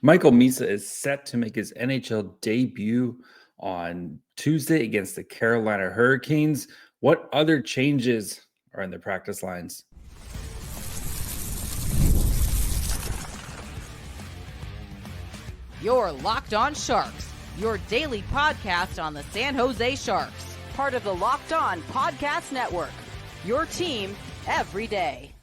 Michael Misa is set to make his NHL debut on Tuesday against the Carolina Hurricanes. What other changes are in the practice lines? You're Locked On Sharks, your daily podcast on the San Jose Sharks, part of the Locked On Podcast Network, your team every day.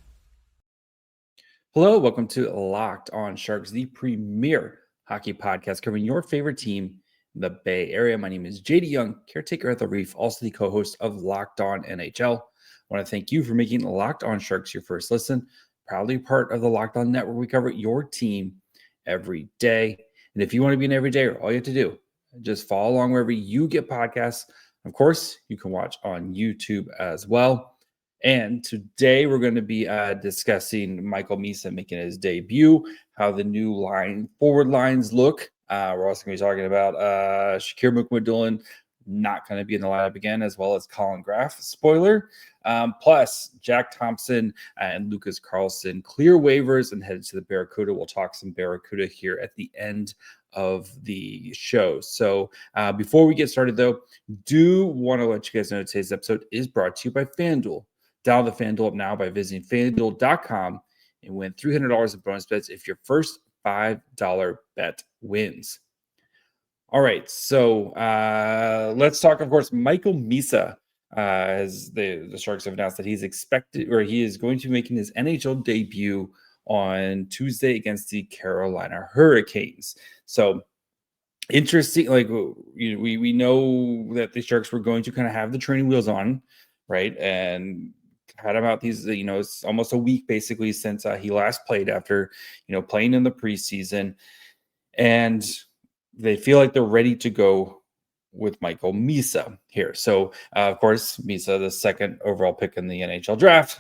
Hello, welcome to Locked On Sharks, the premier hockey podcast covering your favorite team in the Bay Area. My name is JD Young, caretaker at the Reef, also the co-host of Locked On NHL. I want to thank you for making Locked On Sharks your first listen. Proudly part of the Locked On Network, we cover your team every day. And if you want to be an everydayer, all you have to do, just follow along wherever you get podcasts. Of course, you can watch on YouTube as well. And today we're going to be discussing Michael Misa making his debut, how the new forward lines look. We're also going to be talking about Shakir Mukhamadullin not going to be in the lineup again, as well as Colin Graff, spoiler. Plus, Jack Thompson and Lucas Carlsson clear waivers and headed to the Barracuda. We'll talk some Barracuda here at the end of the show. So before we get started, though, do want to let you guys know today's episode is brought to you by FanDuel. Download the FanDuel app now by visiting FanDuel.com and win $300 in bonus bets if your first $5 bet wins. All right, so let's talk, of course, Michael Misa. As the Sharks have announced that he is going to be making his NHL debut on Tuesday against the Carolina Hurricanes. So interesting, like we know that the Sharks were going to kind of have the training wheels on, right? And had him out these, it's almost a week basically since he last played after, playing in the preseason. And they feel like they're ready to go with Michael Misa here. So, of course, Misa, the second overall pick in the NHL draft,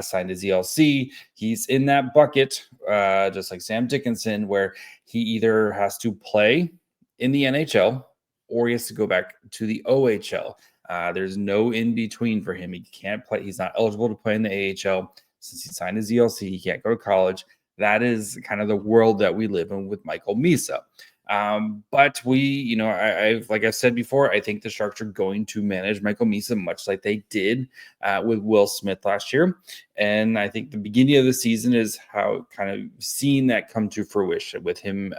signed his ELC. He's in that bucket, just like Sam Dickinson, where he either has to play in the NHL or he has to go back to the OHL. There's no in between for him. He can't play. He's not eligible to play in the AHL since he signed his ELC. He can't go to college. That is kind of the world that we live in with Michael Misa. But we, like I've said before, I think the Sharks are going to manage Michael Misa much like they did with Will Smith last year. And I think the beginning of the season is how kind of seeing that come to fruition with him,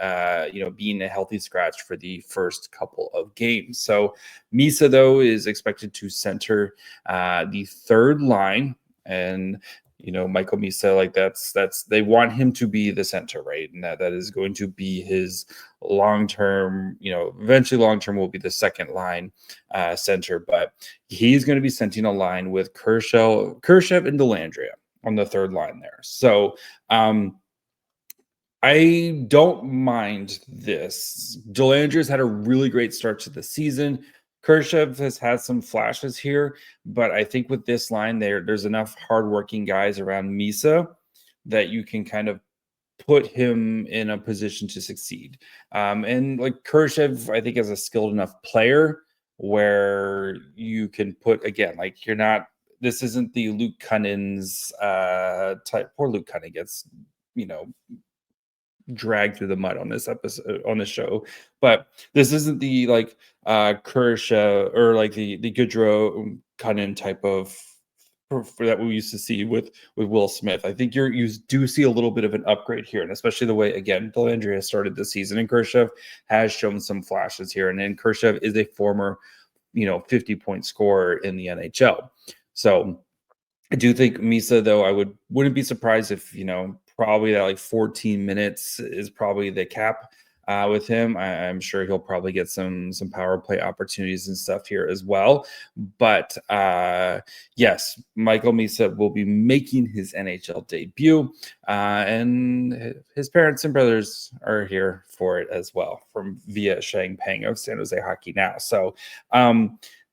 being a healthy scratch for the first couple of games. So Misa, though, is expected to center the third line. And Michael Misa, like that's they want him to be the center, right? And that is going to be his long-term, eventually long-term will be the second line center, but he's going to be centering a line with Khrushchev and Dellandrea on the third line there. So I don't mind this. Dellandrea's had a really great start to the season. Khrushchev has had some flashes here, but I think with this line there's enough hardworking guys around Misa that you can kind of put him in a position to succeed. And like Khrushchev, I think is a skilled enough player where you can put, again, like this isn't the Luke Cunning's type. Poor Luke Cunning gets, dragged through the mud on this episode, on this show, but this isn't the Khrushchev or like the Goodrow Cunning type of for that we used to see with Will Smith. I think you do see a little bit of an upgrade here, and especially the way, again, Dellandrea has started the season, and Khrushchev has shown some flashes here, and then Khrushchev is a former 50-point scorer in the NHL. So I do think Misa, though, I wouldn't be surprised if probably that like 14 minutes is probably the cap with him. I'm sure he'll probably get some power play opportunities and stuff here as well. But yes, Michael Misa will be making his NHL debut, and his parents and brothers are here for it as well, from via Shang Peng of San Jose Hockey Now. So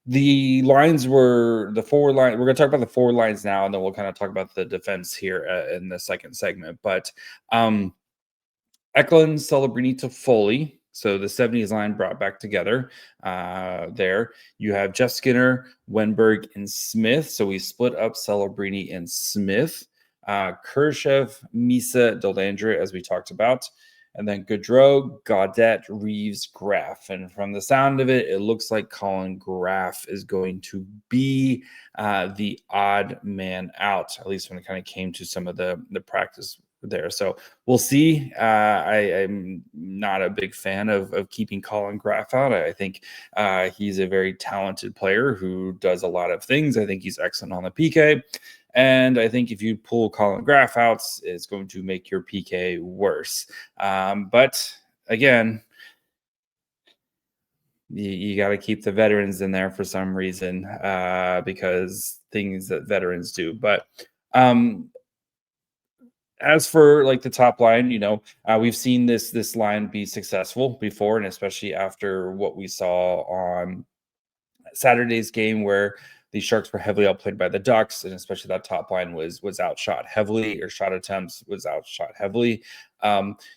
the lines were the forward line. We're going to talk about the forward lines now, and then we'll kind of talk about the defense here in the second segment. But Eklund, Celebrini, Toffoli. So the 70s line brought back together there. You have Jeff Skinner, Wenberg, and Smith. So we split up Celebrini and Smith. Khrushchev, Misa, Dellandrea, as we talked about. And then Gaudreau, Gaudette, Reeves, Graff. And from the sound of it, it looks like Colin Graff is going to be the odd man out, at least when it kind of came to some of the practice there. So we'll see. I'm not a big fan of keeping Colin Graff out. I think he's a very talented player who does a lot of things. I think he's excellent on the PK. And I think if you pull Colin Graff out, it's going to make your PK worse. But again, you got to keep the veterans in there for some reason because things that veterans do. But as for like the top line, we've seen this line be successful before, and especially after what we saw on Saturday's game where the Sharks were heavily outplayed by the Ducks, and especially that top line was outshot heavily, or shot attempts was outshot heavily.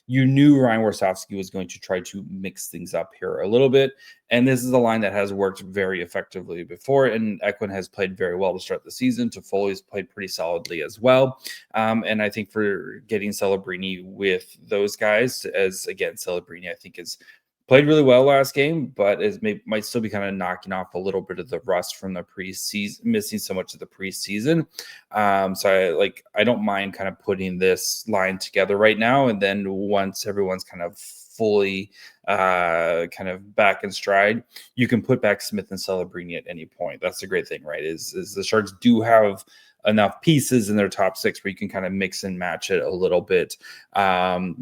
You knew Ryan Warsofsky was going to try to mix things up here a little bit, and this is a line that has worked very effectively before, and Eklund has played very well to start the season. Toffoli's played pretty solidly as well, and I think for getting Celebrini with those guys, as again, Celebrini I think is played really well last game, but might still be kind of knocking off a little bit of the rust from the preseason, missing so much of the preseason. So I don't mind kind of putting this line together right now, and then once everyone's kind of fully kind of back in stride, you can put back Smith and Celebrini at any point. That's the great thing, right? Is the Sharks do have enough pieces in their top six where you can kind of mix and match it a little bit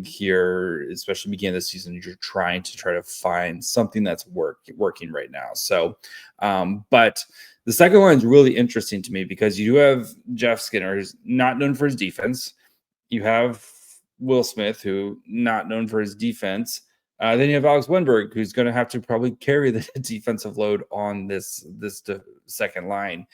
here, especially beginning of the season. You're trying to find something that's working right now. So, but the second line is really interesting to me because you do have Jeff Skinner, who's not known for his defense. You have Will Smith, who not known for his defense. Then you have Alex Wenberg, who's going to have to probably carry the defensive load on this second line.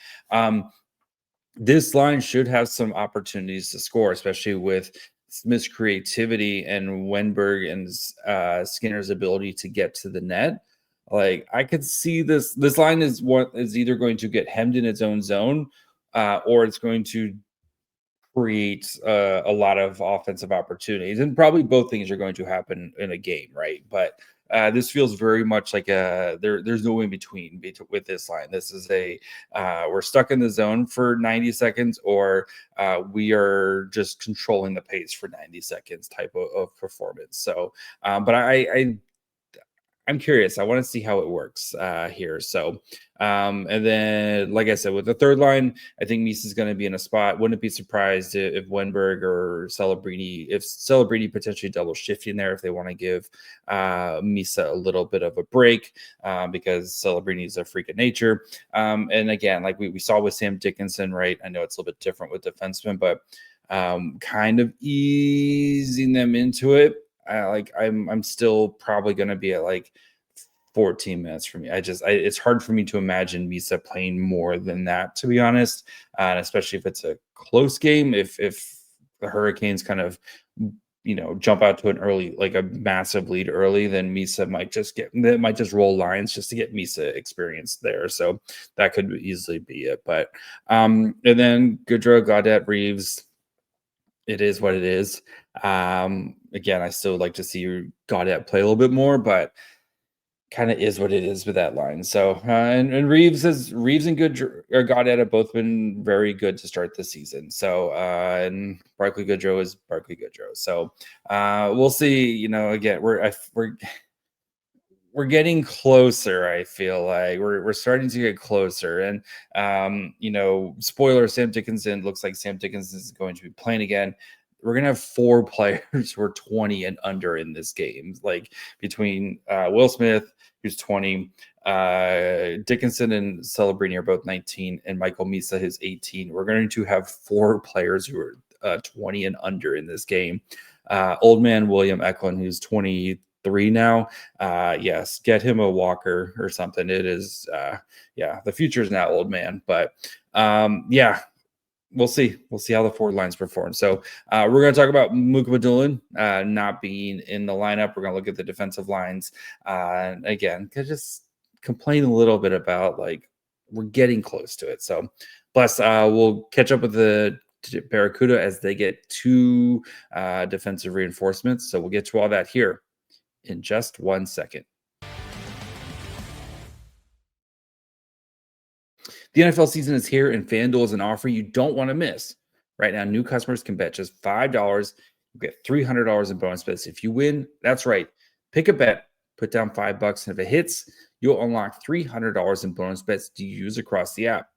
This line should have some opportunities to score, especially with Smith's creativity and Wenberg and Skinner's ability to get to the net. Like, I could see this line is either going to get hemmed in its own zone, or it's going to create a lot of offensive opportunities, and probably both things are going to happen in a game, right? But this feels very much like there's no in between with this line. This is we're stuck in the zone for 90 seconds, or we are just controlling the pace for 90 seconds type of performance. So, but I'm curious. I want to see how it works here. So, and then, like I said, with the third line, I think Misa is going to be in a spot. Wouldn't be surprised if Wenberg or Celebrini potentially double shifting there if they want to give Misa a little bit of a break because Celebrini is a freak of nature. And again, like we saw with Sam Dickinson, right? I know it's a little bit different with defensemen, but kind of easing them into it. I'm still probably going to be at like 14 minutes for me. It's hard for me to imagine Misa playing more than that, to be honest. And especially if it's a close game, if the Hurricanes kind of, jump out to a massive lead early, then Misa might just roll lines just to get Misa experience there. So that could easily be it. But, and then Gaudreau, Gaudette, Reeves, it is what it is. Again, I still would like to see Gaudette play a little bit more, but kind of is what it is with that line. So, and Reeves and Gaudette have both been very good to start the season. So, and Barclay Goodrow is Barclay Goodrow. So, we'll see. Again, we're getting closer. I feel like we're starting to get closer. And spoiler: Sam Dickinson looks like Sam Dickinson is going to be playing again. We're going to have 4 players who are 20 and under in this game, like between Will Smith, who's 20, Dickinson and Celebrini are both 19, and Michael Misa, who's 18. We're going to have 4 players who are 20 and under in this game. Old man William Eklund, who's 23 now. Yes, get him a walker or something. It is, the future is now old man. But we'll see. We'll see how the forward lines perform. So we're going to talk about Mukhamadullin not being in the lineup. We're going to look at the defensive lines. And again, just complain a little bit about we're getting close to it. So plus we'll catch up with the Barracuda as they get 2 defensive reinforcements. So we'll get to all that here in just 1 second. The NFL season is here, and FanDuel is an offer you don't want to miss. Right now, new customers can bet just $5. You get $300 in bonus bets if you win. That's right. Pick a bet, put down $5, and if it hits, you'll unlock $300 in bonus bets to use across the app.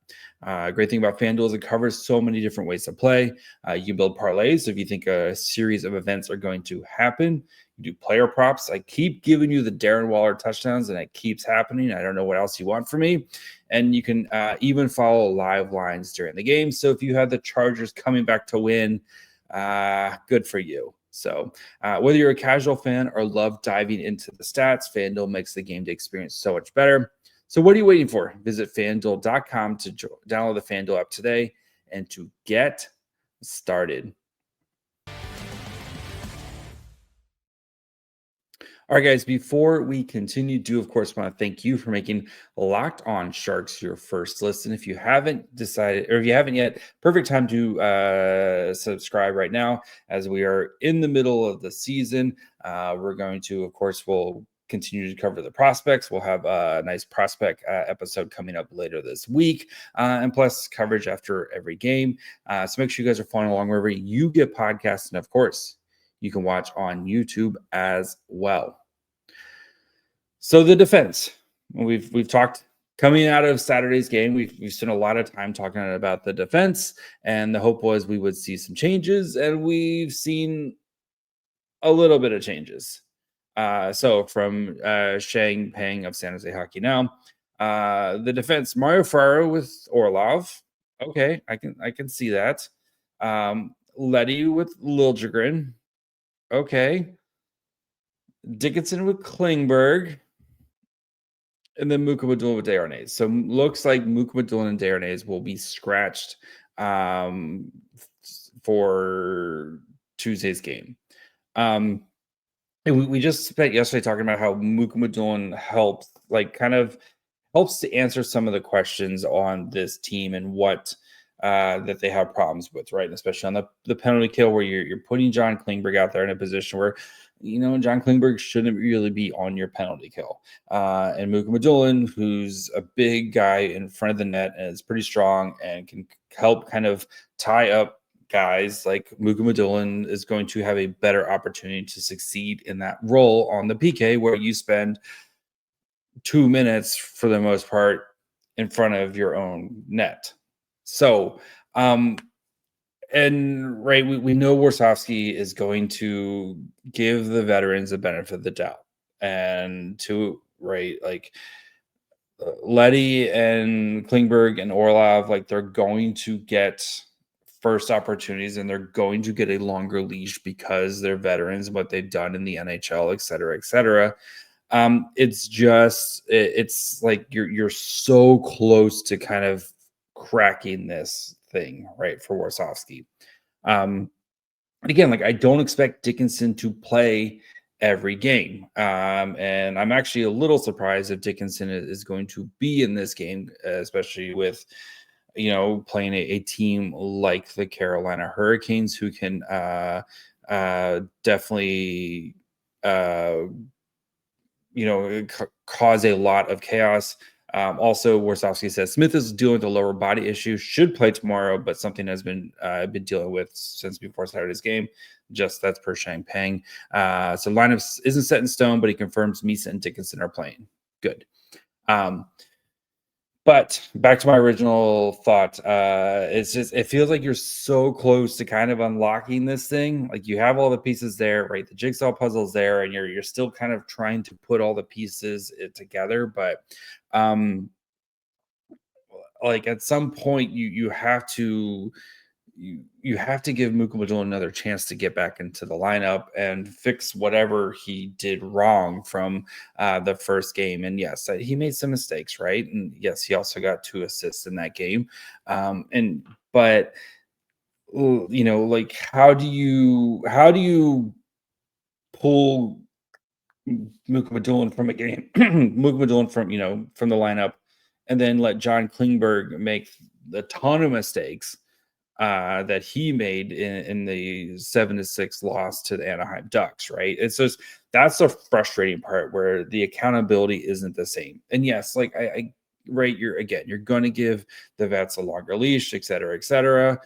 Great thing about FanDuel is it covers so many different ways to play. You can build parlays if you think a series of events are going to happen. You do player props. I keep giving you the Darren Waller touchdowns, and it keeps happening. I don't know what else you want from me. And you can even follow live lines during the game. So if you have the Chargers coming back to win, good for you. So whether you're a casual fan or love diving into the stats, FanDuel makes the game day experience so much better. So what are you waiting for? Visit FanDuel.com to download the FanDuel app today and to get started. All right, guys, before we continue, do of course want to thank you for making Locked On Sharks your first listen. If you haven't decided, or if you haven't yet, perfect time to subscribe right now as we are in the middle of the season. We're going to, of course, we'll continue to cover the prospects. We'll have a nice prospect episode coming up later this week, and plus coverage after every game. So make sure you guys are following along wherever you get podcasts, and of course, you can watch on YouTube as well. So the defense, we've talked coming out of Saturday's game. We've spent a lot of time talking about the defense, and the hope was we would see some changes, and we've seen a little bit of changes. So from Shang Peng of San Jose Hockey Now, the defense, Mario Ferraro with Orlov. Okay, I can see that. Letty with Liljegren. Okay. Dickinson with Klingberg. And then Mukhamadullin with Desharnais. So looks like Mukhamadullin and Desharnais will be scratched for Tuesday's game. And we just spent yesterday talking about how Mukhamadullin helps to answer some of the questions on this team and what that they have problems with, right? And especially on the penalty kill, where you're putting John Klingberg out there in a position where, John Klingberg shouldn't really be on your penalty kill. And Mukhamadullin, who's a big guy in front of the net and is pretty strong and can help kind of tie up guys like Mukhamadullin, is going to have a better opportunity to succeed in that role on the PK, where you spend 2 minutes for the most part in front of your own net. So, and right, we know Warsofsky is going to give the veterans the benefit of the doubt, and to Letty and Klingberg and Orlov, they're going to get first opportunities, and they're going to get a longer leash because they're veterans, what they've done in the NHL, et cetera, et cetera. It's like you're so close to kind of cracking this thing, right, for Warsofsky. And again, I don't expect Dickinson to play every game. And I'm actually a little surprised if Dickinson is going to be in this game, especially with, playing a team like the Carolina Hurricanes, who can definitely, cause a lot of chaos. Also, Warsofsky says Smith is dealing with a lower body issue, should play tomorrow, but something has been dealing with since before Saturday's game. That's per Shang Peng. So lineup isn't set in stone, but he confirms Misa and Dickinson are playing. Good. But back to my original thought, it feels like you're so close to kind of unlocking this thing. You have all the pieces there, right? The jigsaw puzzle's there, and you're still kind of trying to put all the pieces together. But at some point, you have to give Mukhamadullin another chance to get back into the lineup and fix whatever he did wrong from the first game. And yes, he made some mistakes, right? And yes, he also got 2 assists in that game. But how do you pull Mukhamadullin from a game, Mukhamadullin from the lineup, and then let John Klingberg make a ton of mistakes? that he made in the 7-6 loss to the Anaheim Ducks, right? It's just that's the frustrating part where the accountability isn't the same. And yes, like I right, you're going to give the vets a longer leash, et cetera, et cetera.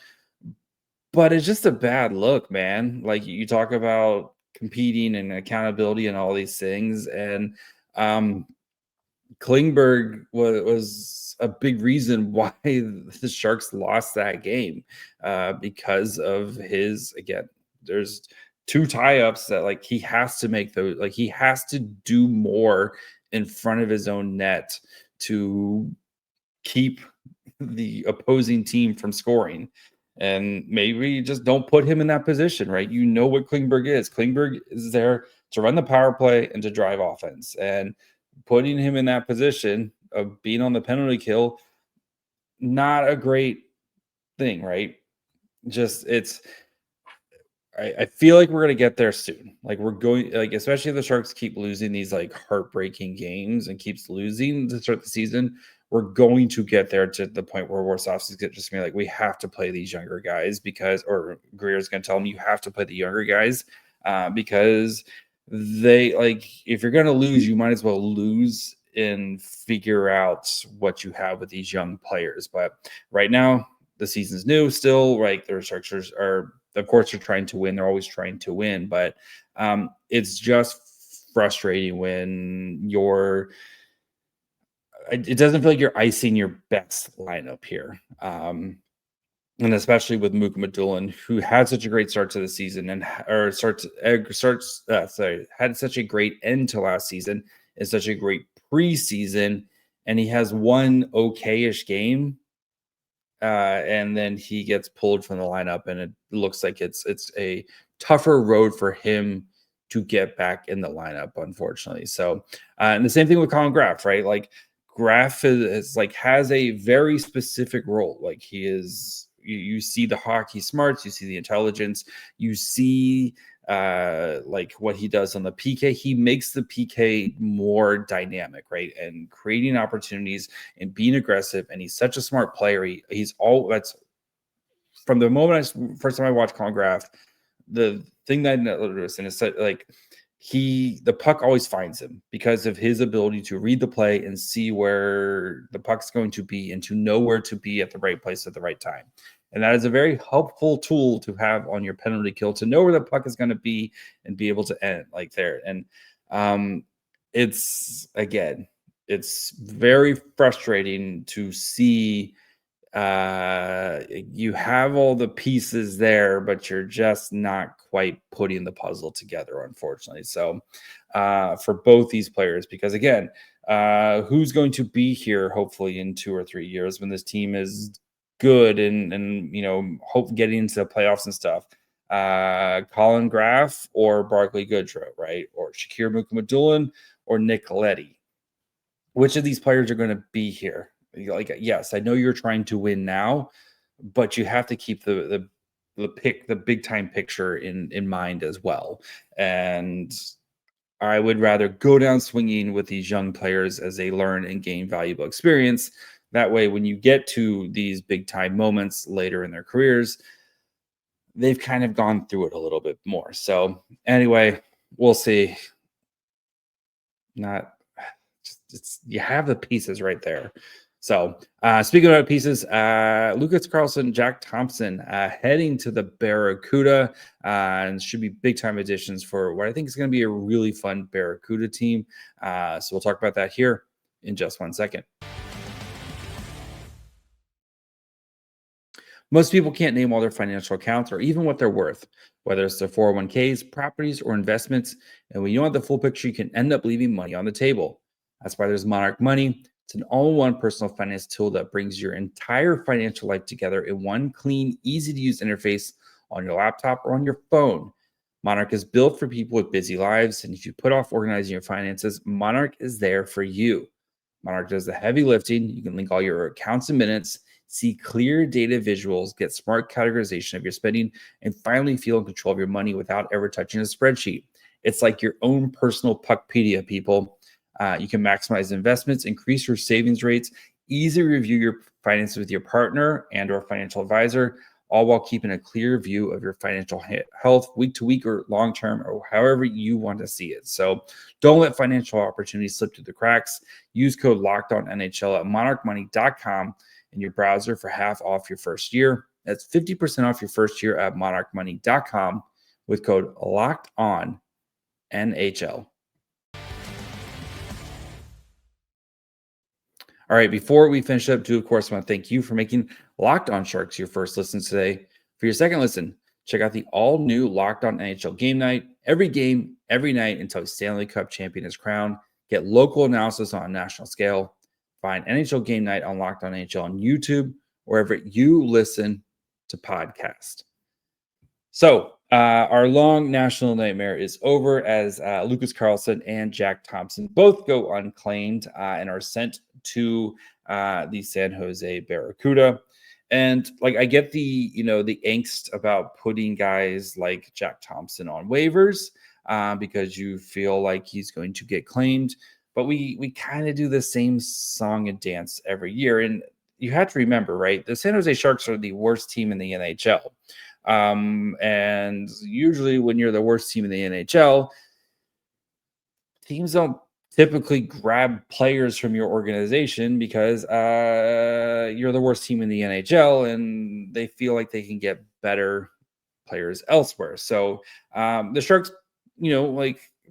But it's just a bad look, man. Like you talk about competing and accountability and all these things, and Klingberg was a big reason why the Sharks lost that game because of his, again, there's two tie-ups that like he has to make those, like he has to do more in front of his own net to keep the opposing team from scoring. And maybe you just don't put him in that position, right? You know what Klingberg is. Klingberg is there to run the power play and to drive offense. And putting him in that position of being on the penalty kill, not a great thing, right? Just I feel like we're gonna get there soon. Like we're going, like especially if the Sharks keep losing these like heartbreaking games and keeps losing to start the season, we're going to get there to the point where Warsawski's just gonna be like, we have to play these younger guys because, or Greer's gonna tell them you have to play the younger guys because they like if you're gonna lose, you might as well lose and figure out what you have with these young players. But right now, the season's new still, right? Their structures are, of course, they're trying to win. They're always trying to win, but it's just frustrating when it doesn't feel like you're icing your best lineup here. And especially with Mukhamadullin, who had such a great start to the season and had such a great end to last season and such a great preseason, and he has one okay-ish game, and then he gets pulled from the lineup, and it looks like it's a tougher road for him to get back in the lineup, unfortunately. So, and the same thing with Colin Graff, right? Like Graff is like has a very specific role. Like he is. You see the hockey smarts, you see the intelligence, you see like what he does on the PK. He makes the PK more dynamic, right? And creating opportunities and being aggressive. And he's such a smart player. He's all that's from the moment first time I watched Colin Graff, the thing that I noticed, and it's like the puck always finds him because of his ability to read the play and see where the puck's going to be and to know where to be at the right place at the right time. And that is a very helpful tool to have on your penalty kill to know where the puck is going to be and be able to end like there. And it's very frustrating to see you have all the pieces there, but you're just not quite putting the puzzle together, unfortunately. So for both these players, because again, who's going to be here hopefully in 2 or 3 years when this team is good and hope getting into the playoffs and stuff? Colin Graff or Barclay Goodrow, right? Or Shakir Mukhamadullin or Nick Leddy. Which of these players are going to be here? Like, yes, I know you're trying to win now, but you have to keep the big time picture in mind as well. And I would rather go down swinging with these young players as they learn and gain valuable experience. That way, when you get to these big time moments later in their careers, they've kind of gone through it a little bit more. So anyway, we'll see. You have the pieces right there. So speaking about pieces, Lucas Carlsson, Jack Thompson heading to the Barracuda and should be big time additions for what I think is going to be a really fun Barracuda team. So we'll talk about that here in just 1 second. Most people can't name all their financial accounts or even what they're worth, whether it's their 401ks, properties, or investments. And when you don't have the full picture, you can end up leaving money on the table. That's why there's Monarch Money. It's an all-in-one personal finance tool that brings your entire financial life together in one clean, easy-to-use interface on your laptop or on your phone. Monarch is built for people with busy lives, and if you put off organizing your finances, Monarch is there for you. Monarch does the heavy lifting. You can link all your accounts in minutes, see clear data visuals, get smart categorization of your spending, and finally feel in control of your money without ever touching a spreadsheet. It's like your own personal Puckpedia, people. You can maximize investments, increase your savings rates, easily review your finances with your partner and or financial advisor, all while keeping a clear view of your financial health week to week or long term, or however you want to see it. So don't let financial opportunities slip through the cracks. Use code LOCKEDONNHL at monarchmoney.com in your browser for half off your first year. That's 50% off your first year at monarchmoney.com with code LOCKEDONNHL. All right, before we finish up, of course, I want to thank you for making Locked On Sharks your first listen today. For your second listen, check out the all-new Locked On NHL Game Night. Every game, every night until a Stanley Cup champion is crowned. Get local analysis on a national scale. Find NHL Game Night on Locked On NHL on YouTube, wherever you listen to podcasts. So our long national nightmare is over as Lucas Carlsson and Jack Thompson both go unclaimed and are sent to the San Jose Barracuda. And like, I get the angst about putting guys like Jack Thompson on waivers because you feel like he's going to get claimed. But we kind of do the same song and dance every year. And you have to remember, right? The San Jose Sharks are the worst team in the NHL. And usually when you're the worst team in the NHL, teams don't typically grab players from your organization because you're the worst team in the NHL and they feel like they can get better players elsewhere. So the Sharks,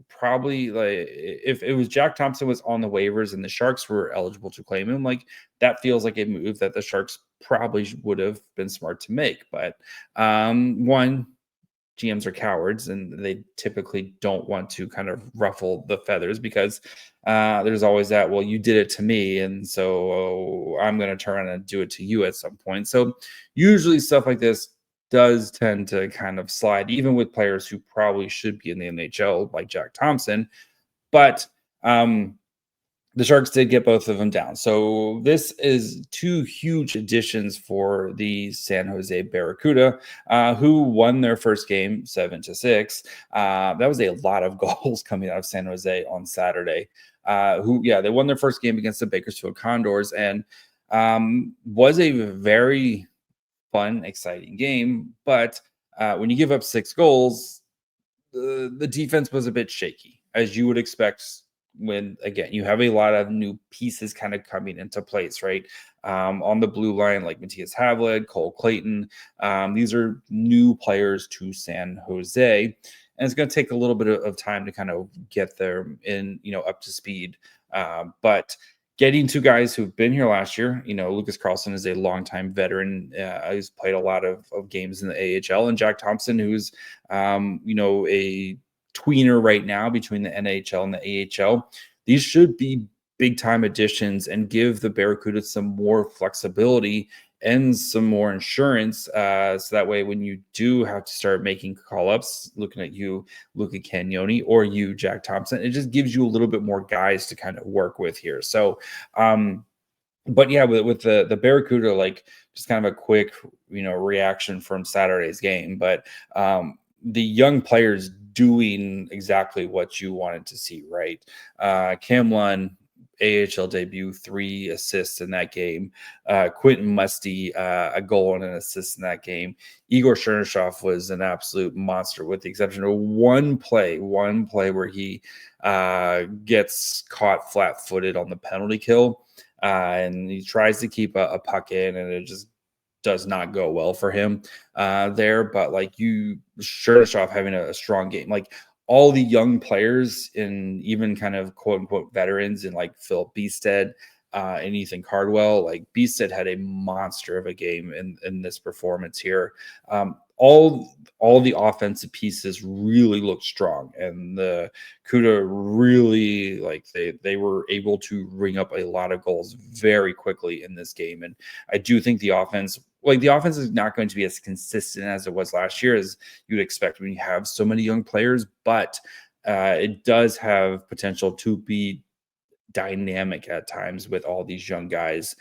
probably, like, if it was Jack Thompson was on the waivers and the Sharks were eligible to claim him, like, that feels like a move that the Sharks probably would have been smart to make. But one, GMs are cowards and they typically don't want to kind of ruffle the feathers because there's always that, well, you did it to me, and so I'm going to turn around and do it to you at some point. So usually stuff like this does tend to kind of slide, even with players who probably should be in the NHL, like Jack Thompson. But the Sharks did get both of them down. So this is two huge additions for the San Jose Barracuda, who won their first game 7-6. That was a lot of goals coming out of San Jose on Saturday. They won their first game against the Bakersfield Condors, and was a very fun, exciting game. But when you give up 6 goals, the defense was a bit shaky, as you would expect when, again, you have a lot of new pieces kind of coming into place, right? On the blue line, like Matthias Havlid, Cole Clayton. These are new players to San Jose, and it's going to take a little bit of time to kind of get them in, up to speed. But getting 2 guys who've been here last year, Lucas Carlsson is a longtime veteran. He's played a lot of games in the AHL, and Jack Thompson, who's, a tweener right now between the NHL and the AHL. These should be big time additions and give the Barracuda some more flexibility and some more insurance. So that way, when you do have to start making call-ups, looking at you, Luca Cagnoni, or you, Jack Thompson, it just gives you a little bit more guys to kind of work with here. So, but yeah, with the Barracuda, like, just kind of a quick, reaction from Saturday's game. But the young players doing exactly what you wanted to see, right? Cam Lund, AHL debut, 3 assists in that game. Quentin Musty, a goal and an assist in that game. Igor Chernyshov was an absolute monster, with the exception of one play where he gets caught flat-footed on the penalty kill, and he tries to keep a puck in, and it just does not go well for him there. But Chernyshov having a strong game, like all the young players and even kind of quote unquote veterans in like Phil Beestead and Ethan Cardwell, like Beestead had a monster of a game in this performance here. All the offensive pieces really looked strong, and the Cuda really, like, they were able to ring up a lot of goals very quickly in this game. And I do think the offense is not going to be as consistent as it was last year, as you'd expect when you have so many young players, but it does have potential to be dynamic at times with all these young guys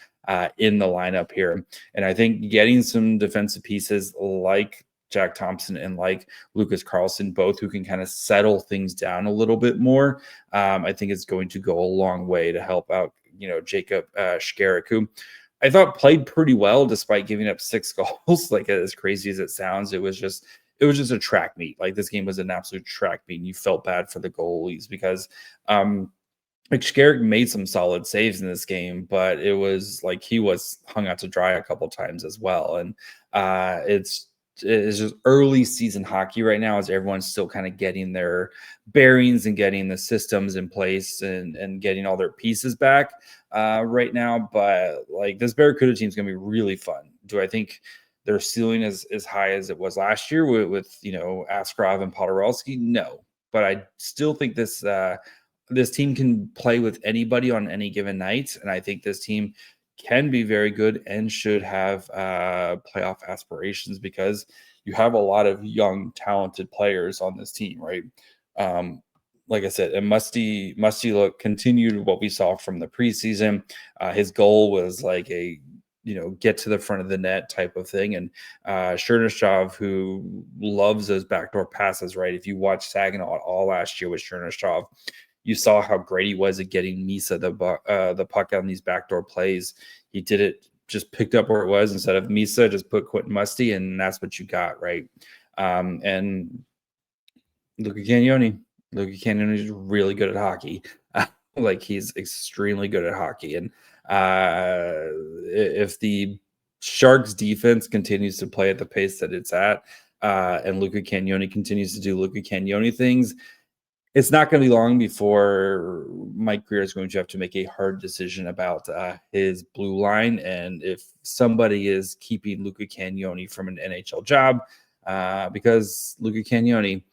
in the lineup here. And I think getting some defensive pieces like Jack Thompson and like Lucas Carlsson, both who can kind of settle things down a little bit more, I think it's going to go a long way to help out, Jacob Shakir, who I thought played pretty well despite giving up 6 goals. Like, as crazy as it sounds, it was just a track meet. Like, this game was an absolute track meet, and you felt bad for the goalies because like Shakir made some solid saves in this game, but it was like he was hung out to dry a couple times as well. And it's just early season hockey right now, as everyone's still kind of getting their bearings and getting the systems in place and getting all their pieces back right now. But like, this Barracuda team is going to be really fun. Do I think their ceiling is as high as it was last year with Askarov and Podorowski? No, but I still think this team can play with anybody on any given night, and I think this team can be very good and should have playoff aspirations because you have a lot of young, talented players on this team, right? Like I said, and Musty continued what we saw from the preseason. His goal was like a get to the front of the net type of thing. And Chernyshov, who loves those backdoor passes, right? If you watch Saginaw all last year with Chernyshov, you saw how great he was at getting Misa the puck on these backdoor plays. He did it, just picked up where it was instead of Misa, just put Quentin Musty, and that's what you got, right? And Luca Cagnoni is really good at hockey. Like, he's extremely good at hockey. And if the Sharks defense continues to play at the pace that it's at, and Luca Cagnoni continues to do Luca Cagnoni things, it's not going to be long before Mike Greer is going to have to make a hard decision about his blue line, and if somebody is keeping Luca Cagnoni from an NHL job, because Luca Cagnoni,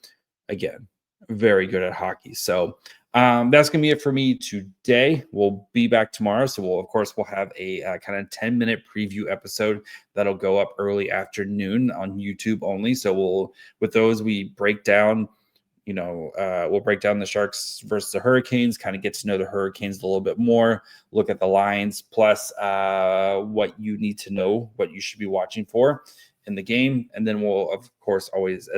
again, very good at hockey. So that's going to be it for me today. We'll be back tomorrow. So we'll have a kind of 10-minute preview episode that'll go up early afternoon on YouTube only. So we break down, we'll break down the Sharks versus the Hurricanes, kind of get to know the Hurricanes a little bit more, look at the lines, plus what you need to know, what you should be watching for in the game. And then we'll, of course, always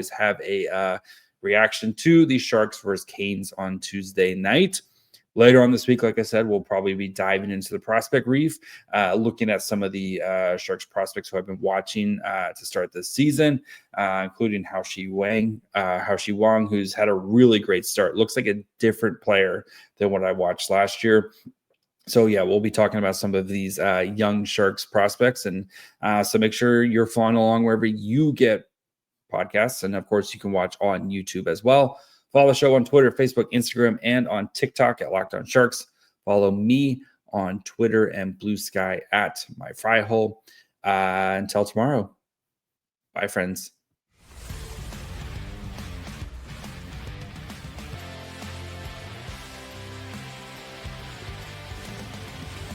have a reaction to the Sharks versus Canes on Tuesday night. Later on this week, like I said, we'll probably be diving into the prospect reef, looking at some of the Sharks prospects who I've been watching to start this season, including Hao-Shi Wang, who's had a really great start. Looks like a different player than what I watched last year. So, yeah, we'll be talking about some of these young Sharks prospects. And so make sure you're following along wherever you get podcasts. And, of course, you can watch on YouTube as well. Follow the show on Twitter, Facebook, Instagram, and on TikTok at Locked On Sharks. Follow me on Twitter and Blue Sky at My Fry Hole. Until tomorrow. Bye, friends.